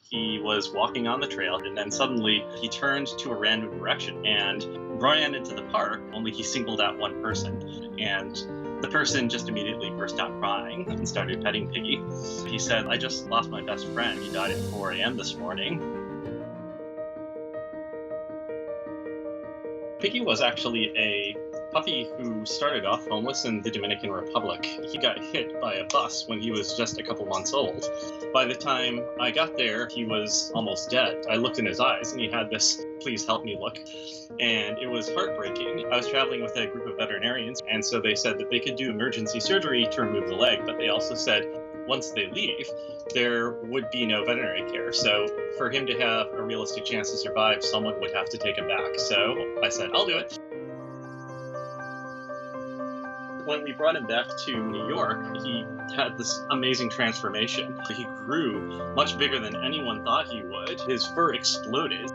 He was walking on the trail, and then suddenly he turned to a random direction and ran into the park, only he singled out one person. And the person just immediately burst out crying and started petting Piggy. He said, "I just lost my best friend. He died at 4 a.m. this morning." Piggy was actually a puppy who started off homeless in the Dominican Republic. He got hit by a bus when he was just a couple months old. By the time I got there, he was almost dead. I looked in his eyes and he had this "please help me" look, and it was heartbreaking. I was traveling with a group of veterinarians, and so they said that they could do emergency surgery to remove the leg, but they also said once they leave, there would be no veterinary care. So for him to have a realistic chance to survive, someone would have to take him back. So I said, "I'll do it." When we brought him back to New York, he had this amazing transformation. He grew much bigger than anyone thought he would. His fur exploded.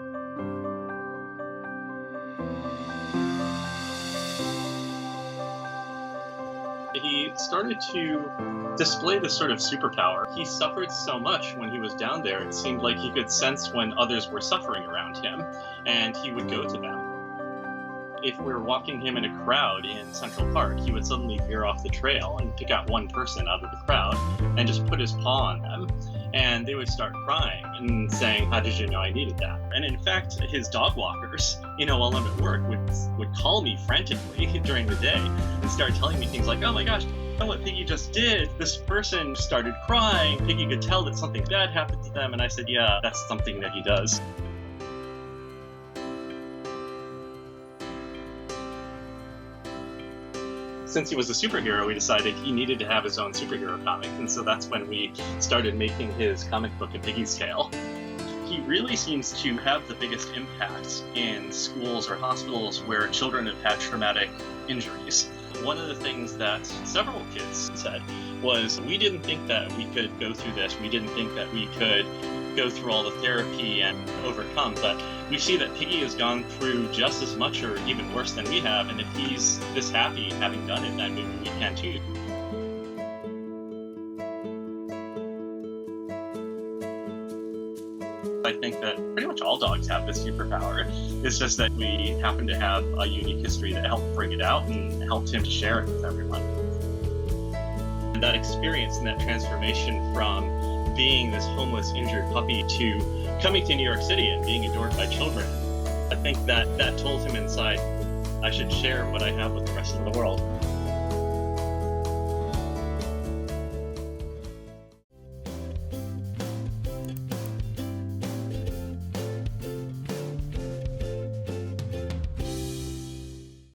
He started to display this sort of superpower. He suffered so much when he was down there, it seemed like he could sense when others were suffering around him, and he would go to them. If we were walking him in a crowd in Central Park, he would suddenly veer off the trail and pick out one person out of the crowd and just put his paw on them. And they would start crying and saying, "How did you know I needed that?" And in fact, his dog walkers, while I'm at work, would call me frantically during the day and start telling me things like, "Oh my gosh, you know what Piggy just did? This person started crying. Piggy could tell that something bad happened to them." And I said, "Yeah, that's something that he does." Since he was a superhero, we decided he needed to have his own superhero comic, and so that's when we started making his comic book, A Piggy's Tale. He really seems to have the biggest impact in schools or hospitals where children have had traumatic injuries. One of the things that several kids said was, "We didn't think that we could go through this. We didn't think that we could go through all the therapy and overcome, but we see that Piggy has gone through just as much or even worse than we have, and if he's this happy having done it, then maybe we can too." I think that pretty much all dogs have this superpower. It's just that we happen to have a unique history that helped bring it out and helped him to share it with everyone. And that experience and that transformation from being this homeless, injured puppy to coming to New York City and being adored by children, I think that told him inside, I should share what I have with the rest of the world.